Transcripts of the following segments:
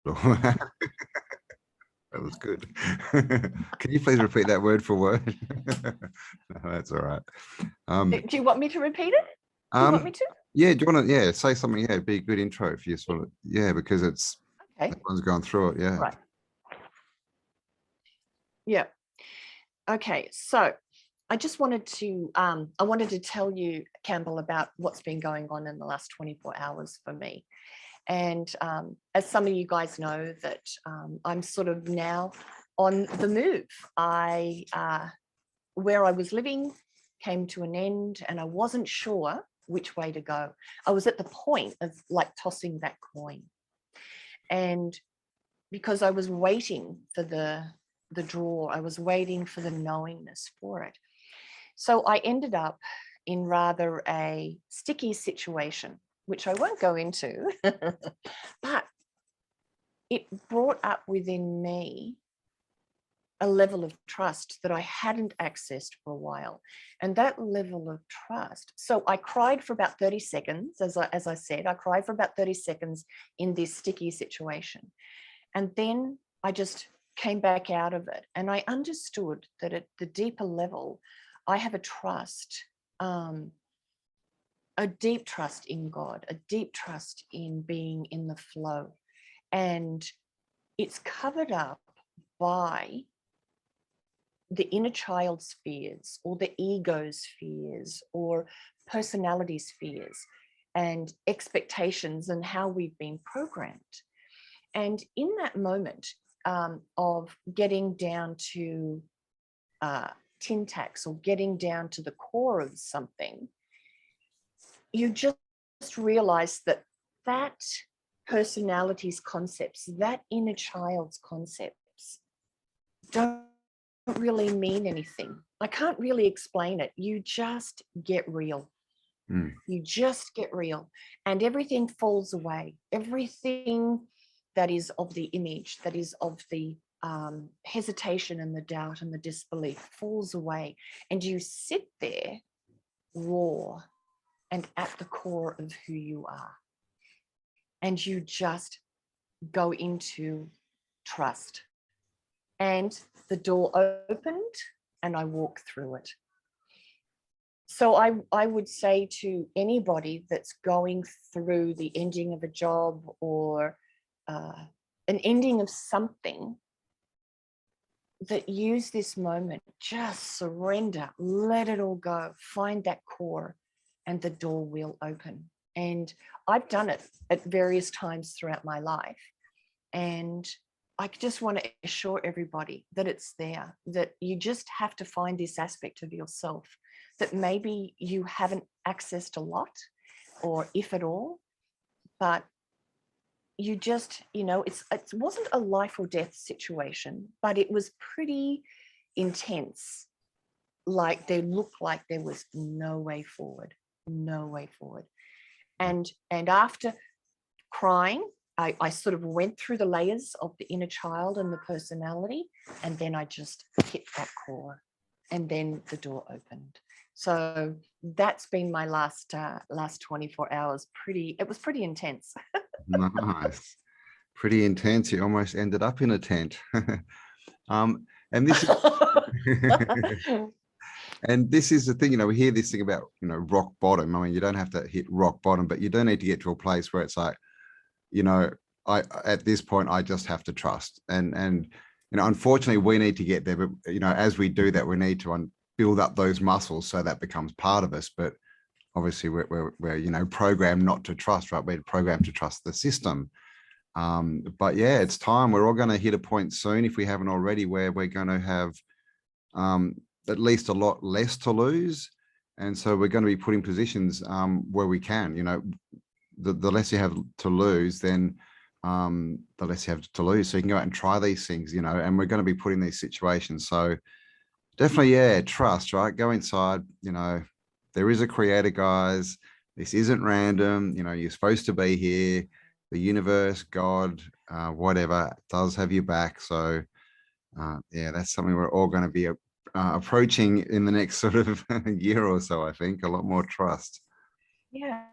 That was good. Can you please repeat that word for word? No, that's all right. Do you want me to repeat it? Do you want me to? Yeah, do you want to, say something? Yeah, it'd be a good intro if you sort of, because it's, Okay. everyone's going through it, yeah. Right. Yeah. Okay, so I just wanted to, I wanted to tell you, Cambell, about what's been going on in the last 24 hours for me. And as some of you guys know, that I'm sort of now on the move. Where I was living came to an end and I wasn't sure which way to go. I was at the point of like tossing that coin. And because I was waiting for the draw, I was waiting for the knowingness for it. So I ended up in rather a sticky situation, which I won't go into, but it brought up within me a level of trust that I hadn't accessed for a while. And that level of trust, so I cried for about 30 seconds, as I said, I cried for about 30 seconds in this sticky situation. And then I just came back out of it. And I understood that at the deeper level, I have a trust, a deep trust in God, a deep trust in being in the flow. And it's covered up by the inner child spheres or the ego spheres or personality spheres and expectations and how we've been programmed. And in that moment of getting down to tin tacks or getting down to the core of something, you just realize that that personality's concepts, that inner child's concepts, don't really mean anything. I can't really explain it. You just get real. You just get real, and everything falls away. Everything that is of the image, that is of the hesitation and the doubt and the disbelief falls away, and you sit there raw and at the core of who you are, and you just go into trust. And the door opened and I walked through it. So I would say to anybody that's going through the ending of a job or an ending of something, that use this moment, just surrender, let it all go, find that core, and the door will open. And I've done it at various times throughout my life. And I just want to assure everybody that it's there, that you just have to find this aspect of yourself that maybe you haven't accessed a lot, or if at all, but you just, it wasn't a life or death situation, but it was pretty intense. Like they looked like there was no way forward. And after crying, I sort of went through the layers of the inner child and the personality, and then I just hit that core, and then the door opened. So that's been my last 24 hours. It was pretty intense. Nice. Pretty intense. You almost ended up in a tent. And this is and this is the thing, we hear this thing about, rock bottom. I mean, you don't have to hit rock bottom, but you do need to get to a place where it's like, at this point, I just have to trust. And unfortunately, we need to get there. But, as we do that, we need to build up those muscles so that becomes part of us. But obviously, we're programmed not to trust, right? We're programmed to trust the system. But yeah, it's time. We're all going to hit a point soon, if we haven't already, where we're going to have at least a lot less to lose. And so we're going to be put in positions where we can, the less you have to lose, then the less you have to lose. So you can go out and try these things, and we're going to be put in these situations. So definitely, yeah, trust, right? Go inside, there is a creator, guys. This isn't random. You're supposed to be here. The universe, God, whatever, does have your back. So yeah, that's something we're all going to be approaching in the next sort of year or so, I think. A lot more trust. Yeah.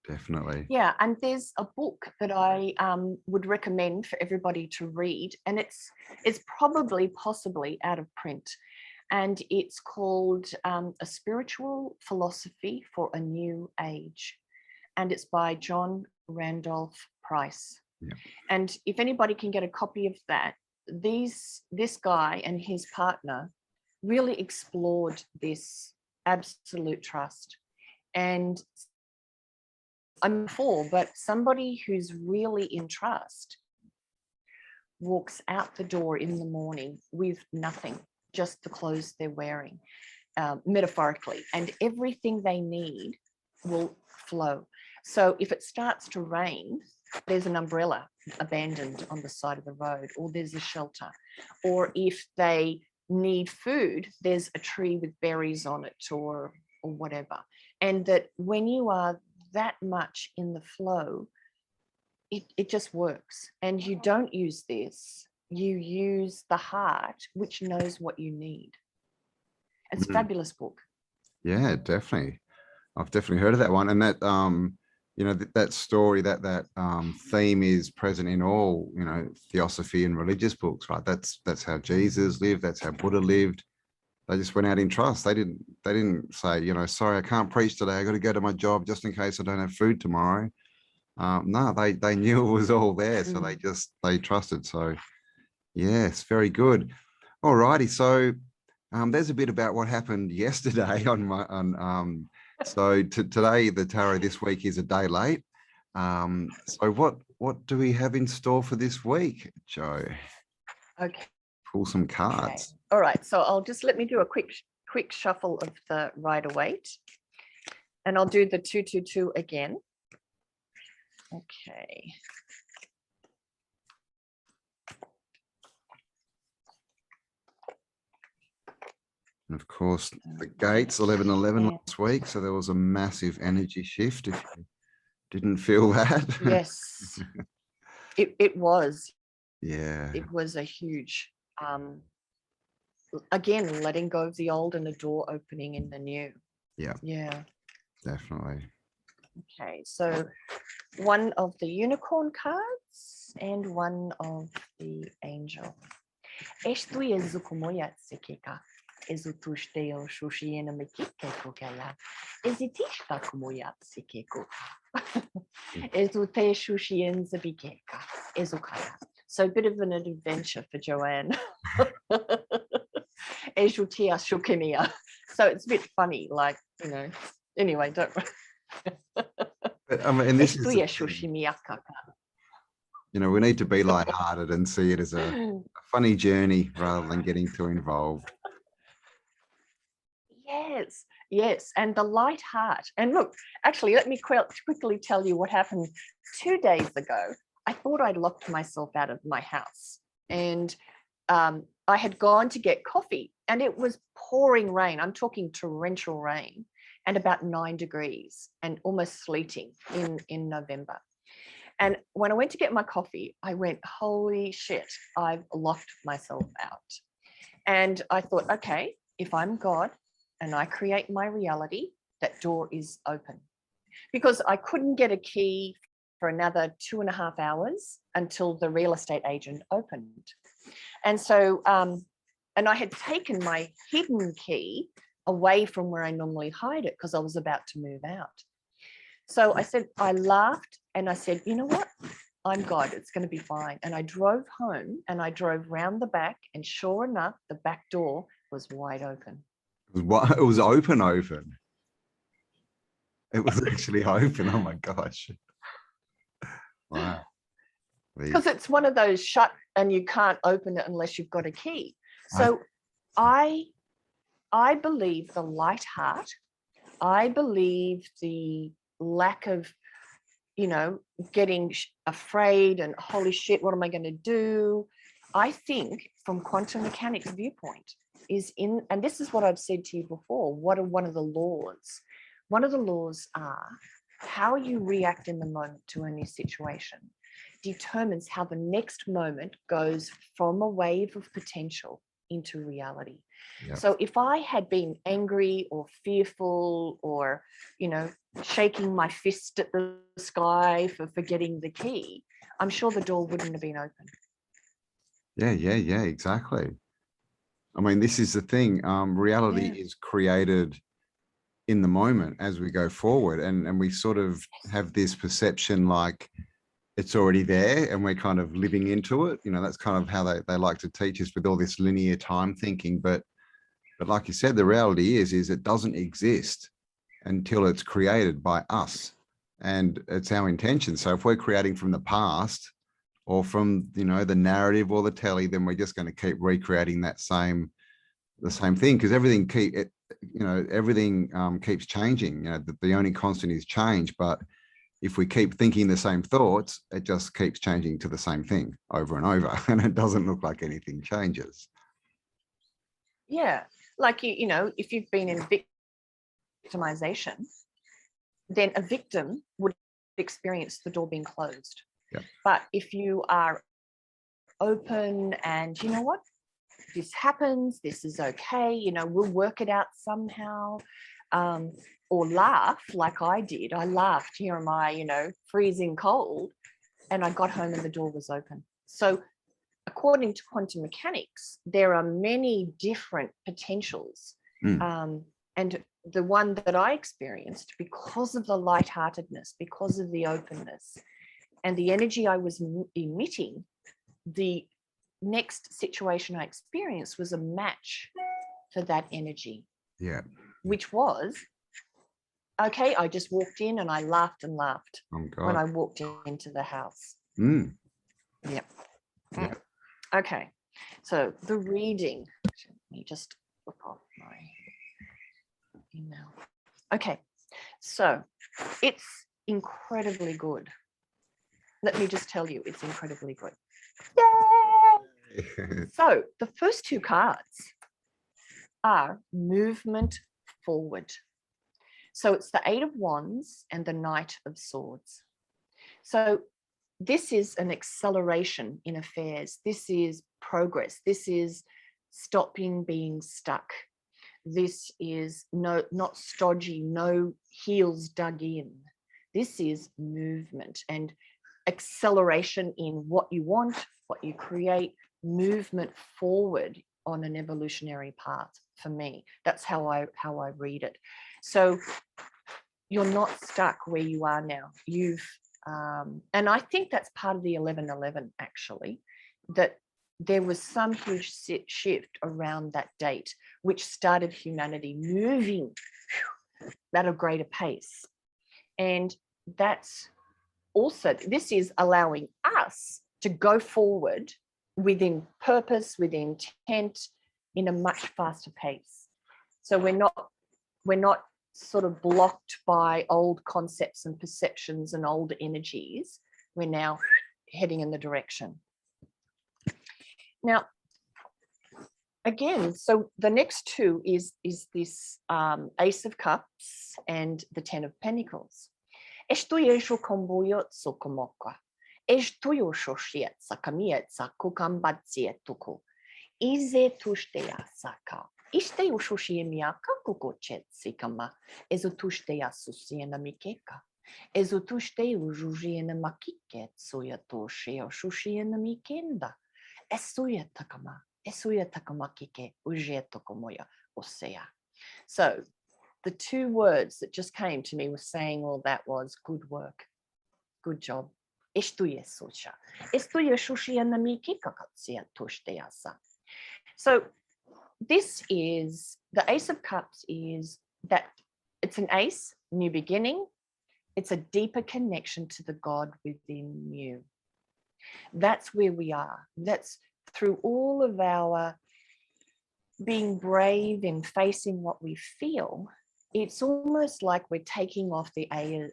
Definitely. Yeah, and there's a book that I would recommend for everybody to read, and it's probably possibly out of print, and it's called A Spiritual Philosophy for a New Age, and it's by John Randolph Price. Yeah. And if anybody can get a copy of that, this guy and his partner really explored this absolute trust. And I'm for, but somebody who's really in trust walks out the door in the morning with nothing, just the clothes they're wearing, metaphorically, and everything they need will flow. So if it starts to rain, there's an umbrella abandoned on the side of the road, or there's a shelter. Or if they need food, there's a tree with berries on it, or whatever. And that when you are that much in the flow, it just works. And you don't use this, you use the heart, which knows what you need. It's a fabulous book. Yeah, definitely. I've definitely heard of that one. And that you know, that story, that theme is present in all, you know, theosophy and religious books, right? That's how Jesus lived, that's how Buddha lived. They just went out in trust. They didn't say, you know, sorry, I can't preach today, I got to go to my job just in case I don't have food tomorrow. No, they knew it was all there, so they trusted. So yes, very good. All righty. So there's a bit about what happened yesterday so today, the tarot this week is a day late. So what do we have in store for this week, Jo? Okay. Pull some cards. Okay. All right. So I'll just let me do a quick shuffle of the Rider-Waite, and I'll do the 222 again. Okay. And of course, the gates 11-11 last week, so there was a massive energy shift. If you didn't feel that, Yes, it was. Yeah, It was a huge. Again, letting go of the old and the door opening in the new. yeah, Yeah. definitely. Okay, so one of the unicorn cards and one of the angel. Estu yezu kumoya tsekeka. Ezu tushteo shushiena mekike kokaya. Ezitishka kumoya tsekeko. Ezu te shushien zabikeka. Ezu kaya. So a bit of an adventure for Joanne. Ejutia shukimia. So it's a bit funny, like, you know. Anyway, don't. But, and this is, you know, we need to be lighthearted and see it as a funny journey rather than getting too involved. Yes, yes, and the light heart. And look, actually, let me quickly tell you what happened 2 days ago. I thought I'd locked myself out of my house, and I had gone to get coffee, and it was pouring rain. I'm talking torrential rain, and about 9 degrees, and almost sleeting in November. And when I went to get my coffee, I went, holy shit, I've locked myself out. And I thought, okay, if I'm God and I create my reality, that door is open. Because I couldn't get a key for another 2.5 hours until the real estate agent opened. And so, and I had taken my hidden key away from where I normally hide it because I was about to move out. So I said, I laughed and I said, you know what? I'm God, it's going to be fine. And I drove home and I drove round the back, and sure enough, the back door was wide open. It was open. It was actually open. Oh my gosh. Wow. Because it's one of those shut and you can't open it unless you've got a key. So I believe the light heart. I believe the lack of, you know, getting afraid and holy shit, what am I going to do? I think from quantum mechanics viewpoint is in, and this is what I've said to you before, what are one of the laws? One of the laws are how you react in the moment to any situation determines how the next moment goes from a wave of potential into reality. Yeah. So if I had been angry or fearful or, shaking my fist at the sky for forgetting the key, I'm sure the door wouldn't have been open. Yeah, exactly. I mean, this is the thing. Reality is created in the moment as we go forward. And we sort of have this perception like it's already there and we're kind of living into it. That's kind of how they like to teach us with all this linear time thinking. But like you said, the reality is it doesn't exist until it's created by us. And it's our intention. So if we're creating from the past or from, the narrative or the telly, then we're just going to keep recreating the same thing, because everything keeps changing. The only constant is change. But if we keep thinking the same thoughts, it just keeps changing to the same thing over and over, and it doesn't look like anything changes. Yeah, like if you've been in victimization, then a victim would experience the door being closed. Yep. But if you are open and you know what, this happens, this is okay, we'll work it out somehow, or laugh like I did. I laughed, here am I, freezing cold, and I got home and the door was open. So according to quantum mechanics, there are many different potentials. And the one that I experienced, because of the lightheartedness, because of the openness and the energy I was emitting, the next situation I experienced was a match for that energy. Yeah. Which was, okay, I just walked in and I laughed and laughed when I walked into the house. Yep. Yeah. Okay, so the reading, let me just look off my email. Okay, so it's incredibly good. Let me just tell you, it's incredibly good. Yay! So the first two cards are movement forward. So it's the Eight of Wands and the Knight of Swords. So this is an acceleration in affairs. This is progress. This is stopping being stuck. This is not stodgy, no heels dug in. This is movement and acceleration in what you want, what you create, movement forward on an evolutionary path for me. That's how I read it. So you're not stuck where you are now. And I think that's part of the 11/11 actually, that there was some huge shift around that date, which started humanity moving at a greater pace. And that's also, this is allowing us to go forward within purpose, with intent, in a much faster pace. So we're not sort of blocked by old concepts and perceptions and old energies. We're now heading in the direction. Now, again, so the next two is this Ace of Cups and the Ten of Pentacles. Estoy comboyo sokomoka. Estoy shoshiet sakamiet sakukambatsiet tuku. Ize tushtea saka. Iste ushoshimiaka kukochet sikama. Ezotushtea susiena mikeka. Ezotushte ujujiena makiket soyatoshe shoshiena mikenda. Esuya takama. Esuya takamakike ujeto komoya osea. So the two words that just came to me was saying all that was good work, good job. So this is, the Ace of Cups is that it's an ace, new beginning. It's a deeper connection to the God within you. That's where we are. That's through all of our being brave in facing what we feel. It's almost like we're taking off the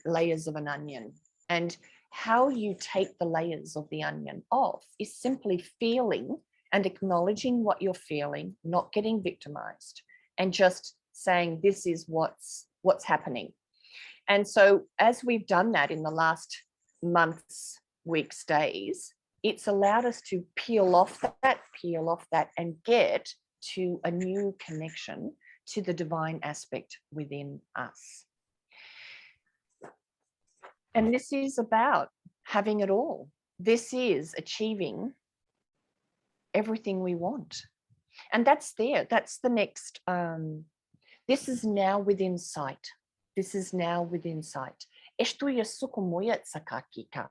layers of an onion. And how you take the layers of the onion off is simply feeling and acknowledging what you're feeling, not getting victimized, and just saying, this is what's happening. And so as we've done that in the last months, weeks, days, it's allowed us to peel off that and get to a new connection to the divine aspect within us. And this is about having it all. This is achieving everything we want. And that's there. That's the next. This is now within sight. This is now within sight. Esto je suko moja tsakakika.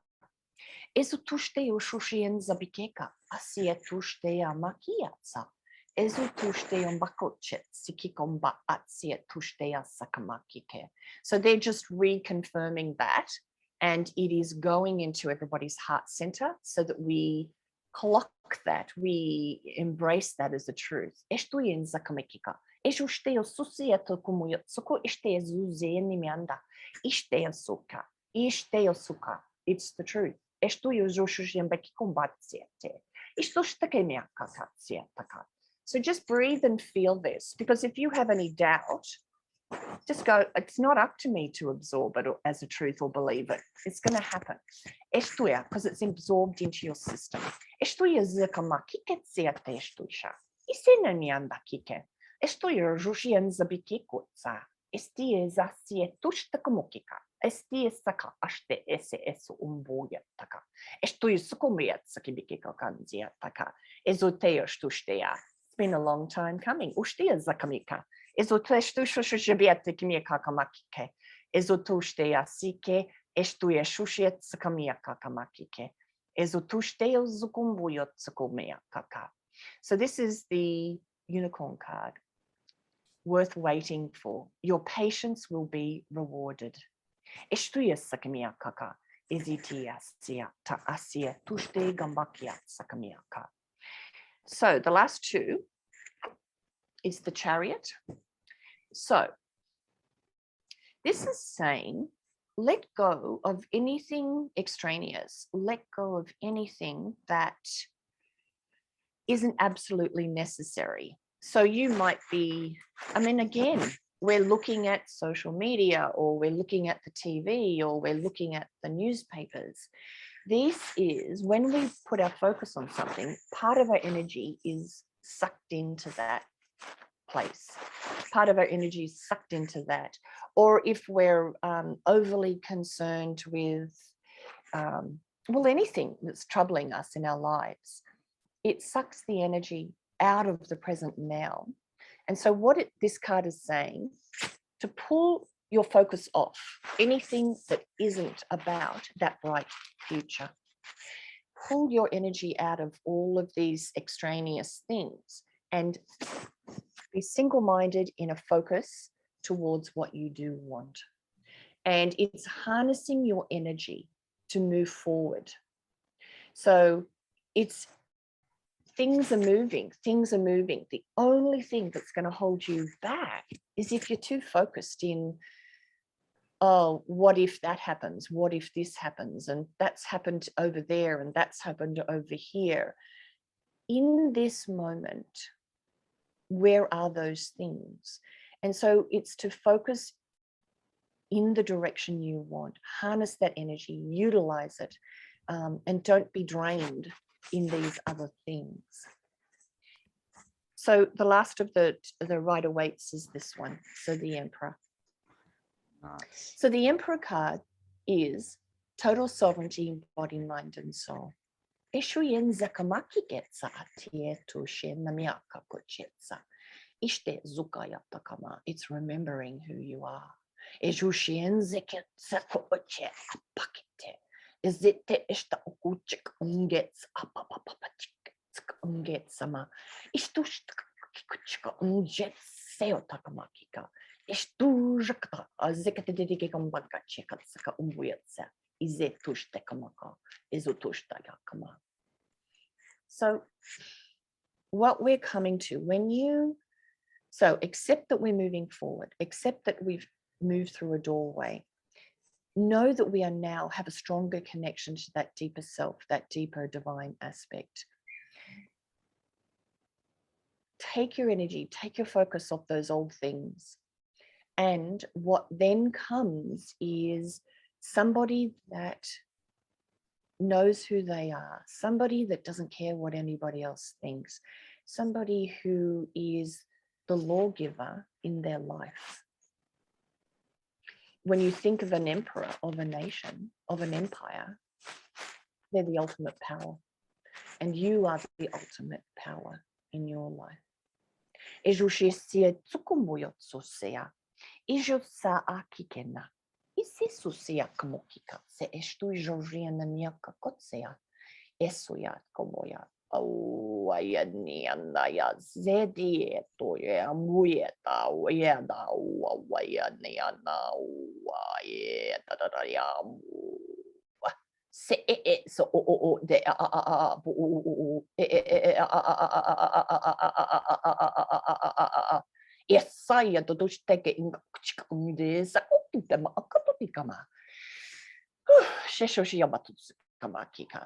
Ezo tušte o shushian zabikeka. Asia tušte ya makiatsa. Ezo tušte on bakochet sikikomba atsia tušte ya sakamakike. So they're just reconfirming that. And it is going into everybody's heart center so that we clock that, we embrace that as the truth. Esto je zakamekika. Ejo ste o susiato kumuyo suko ishte zuzeni mianda. Ishte suka. Ishte suka. It's the truth. Esto yo joshushien beki kombatsiete. Isto shtake miakatatsietaka. So just breathe and feel this, because if you have any doubt, just go, it's not up to me to absorb it as a truth or believe it. It's going to happen. Estuia, because it's absorbed into your system. Estuia zikama kiketsiate estuisha. Isina mianda kike. Estuia jushian zabikikutsa. Estie zasie tushtakamukika. Estie saka ashte ese umbuya taka. Estuia sukumiat sakibikika kanzia taka. Ezoteo shtustea. It's been a long time coming. Ustia zakamika. Ezotushtushushbiate kimia kakamakike. Ezotushtea sike. Estuia shushiet sakamia kakamakike. Ezotusteo zukumbuyot sakumia kaka. So this is the unicorn card. Worth waiting for. Your patience will be rewarded. Estuia sakamia kaka. Ezitia sia ta asia tushte gambakia sakamia ka. So the last two is the Chariot. So this is saying, let go of anything extraneous, let go of anything that isn't absolutely necessary. So you might be, I mean, again, we're looking at social media, or we're looking at the TV, or we're looking at the newspapers. This is when we put our focus on something, part of our energy is sucked into that place. Part of our energy is sucked into that. Or if we're overly concerned with, well, anything that's troubling us in our lives, it sucks the energy out of the present now. And so what this card is saying, to pull your focus off anything that isn't about that bright future. Pull your energy out of all of these extraneous things and be single-minded in a focus towards what you do want. And it's harnessing your energy to move forward. So it's things are moving, things are moving. The only thing that's going to hold you back is if you're too focused in, oh, what if that happens? What if this happens? And that's happened over there, and that's happened over here. In this moment, where are those things? And so it's to focus in the direction you want, harness that energy, utilize it, and don't be drained in these other things. So the last of the Rider-Waite's is this one. So the Emperor. Nice. So the Emperor card is total sovereignty, body, mind, and soul. It's remembering who you are. So what we're coming to, when you, so accept that we're moving forward, accept that we've moved through a doorway, know that we are now have a stronger connection to that deeper self, that deeper divine aspect. Take your energy, take your focus off those old things. And what then comes is somebody that knows who they are, somebody that doesn't care what anybody else thinks, somebody who is the lawgiver in their life. When you think of an emperor of a nation, of an empire, they're the ultimate power. And you are the ultimate power in your life.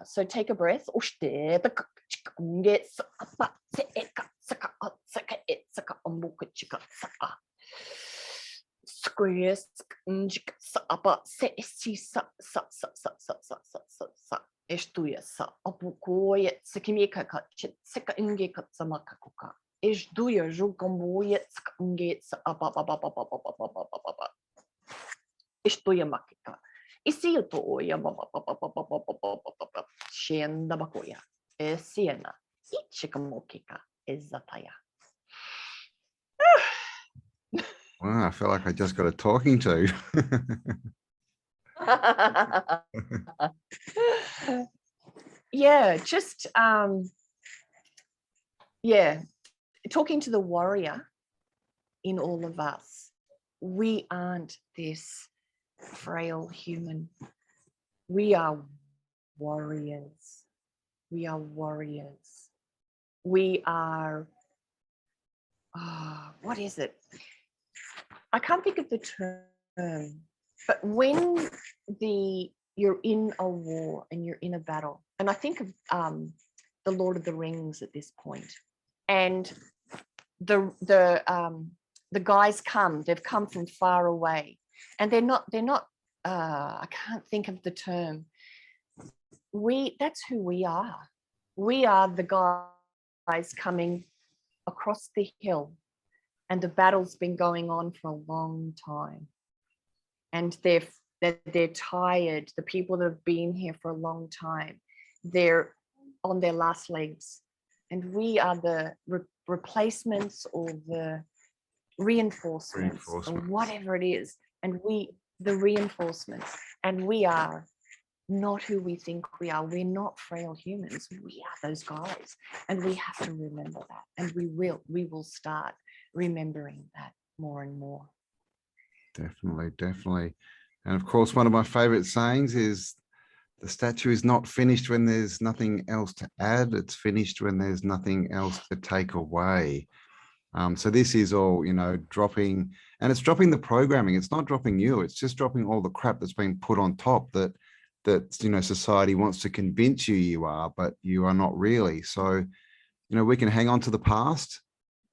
So take a breath. Wow, I feel like I just got a talking to. Yeah, just yeah, talking to the warrior in all of us. We aren't this frail human. We are warriors. We are warriors. We are, what is it? I can't think of the term, but when you're in a war and you're in a battle, and I think of the Lord of the Rings at this point, and the guys they've come from far away, and they're not I can't think of the term. That's who we are. We are the guys coming across the hill, and the battle's been going on for a long time, and they're tired. The people that have been here for a long time, they're on their last legs, and we are the replacements or the reinforcements or whatever it is, and the reinforcements, and we are not who we think we are. We're not frail humans. We are those guys, and we have to remember that, and we will start remembering that more and more. Definitely. And of course, one of my favorite sayings is the statue is not finished when there's nothing else to add. It's finished when there's nothing else to take away. So this is all, dropping, and it's dropping the programming. It's not dropping you. It's just dropping all the crap that's been put on top that society wants to convince you are, but you are not really. So, we can hang on to the past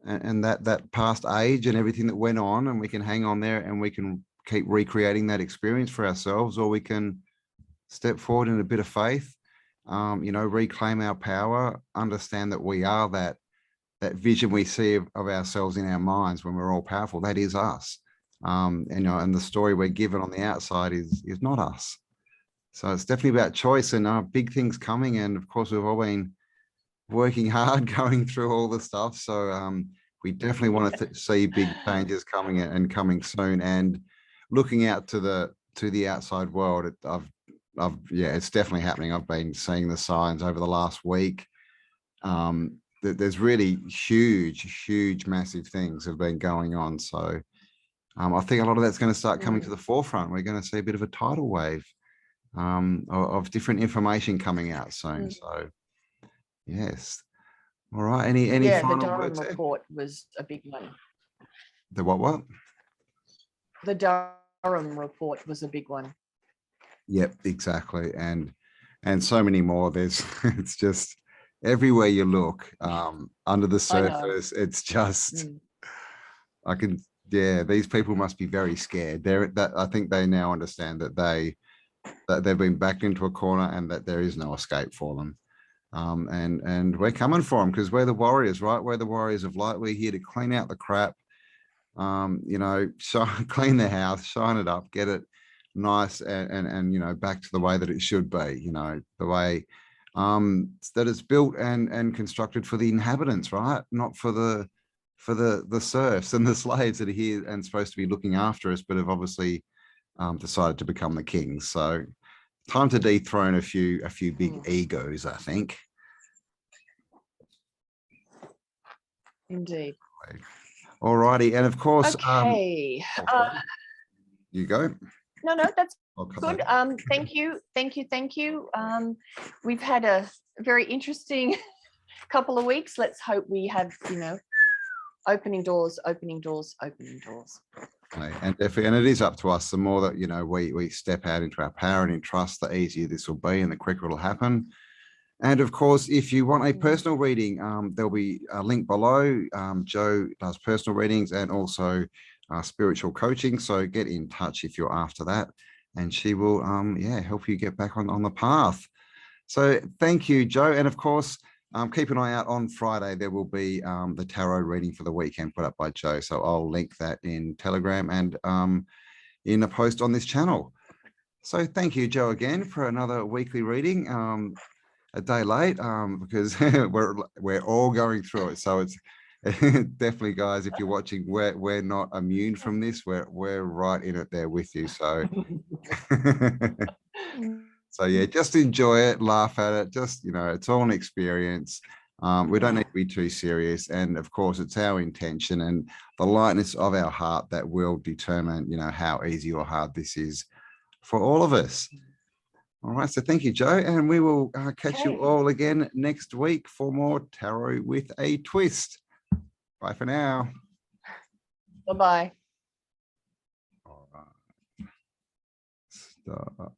and that past age and everything that went on, and we can hang on there and we can keep recreating that experience for ourselves, or we can step forward in a bit of faith, reclaim our power, understand that we are that vision we see of ourselves in our minds when we're all powerful. That is us. And the story we're given on the outside is not us. So it's definitely about choice, and big things coming. And of course, we've all been working hard, going through all the stuff. So we definitely want to see big changes coming and coming soon, and looking out to the outside world. It's definitely happening. I've been seeing the signs over the last week. There's really huge, massive things have been going on. So I think a lot of that's going to start coming to the forefront. We're going to see a bit of a tidal wave of different information coming out soon. So yes. All right. Any final the Durham words report was a big one. The what? The Durham report was a big one. Yep, exactly. And so many more. It's just everywhere you look, under the surface, it's just these people must be very scared. I think they now understand that they've been backed into a corner and that there is no escape for them. And we're coming for them because we're the warriors, right? We're the warriors of light. We're here to clean out the crap, you know, clean the house, shine it up, get it nice and you know, back to the way that it should be, you know, the way that it's built and constructed for the inhabitants, right? Not for the serfs and the slaves that are here and supposed to be looking after us, but have obviously decided to become the kings. So time to dethrone a few big egos, I think. Indeed. All righty, and of course, Okay. You go. No, that's Okay. good. Thank you. We've had a very interesting couple of weeks. Let's hope we have, you know, opening doors. And definitely, and it is up to us. The more that, you know, we step out into our power and in trust, the easier this will be and the quicker it'll happen. And of course, if you want a personal reading, there'll be a link below. Jo does personal readings and also spiritual coaching. So get in touch if you're after that, and she will, help you get back on the path. So thank you, Jo. And of course, keep an eye out on Friday. There will be the tarot reading for the weekend put up by Jo. So I'll link that in Telegram and in a post on this channel. So thank you, Jo, again for another weekly reading. A day late because we're all going through it. So it's definitely, guys, if you're watching, we're not immune from this. We're right in it there with you. So so yeah, just enjoy it, laugh at it. Just, you know, it's all an experience. We don't need to be too serious. And of course, it's our intention and the lightness of our heart that will determine, you know, how easy or hard this is for all of us. All right, so thank you, Jo, and we will catch you all again next week for more Tarot with a Twist. Bye for now. Bye-bye. All right. Stop.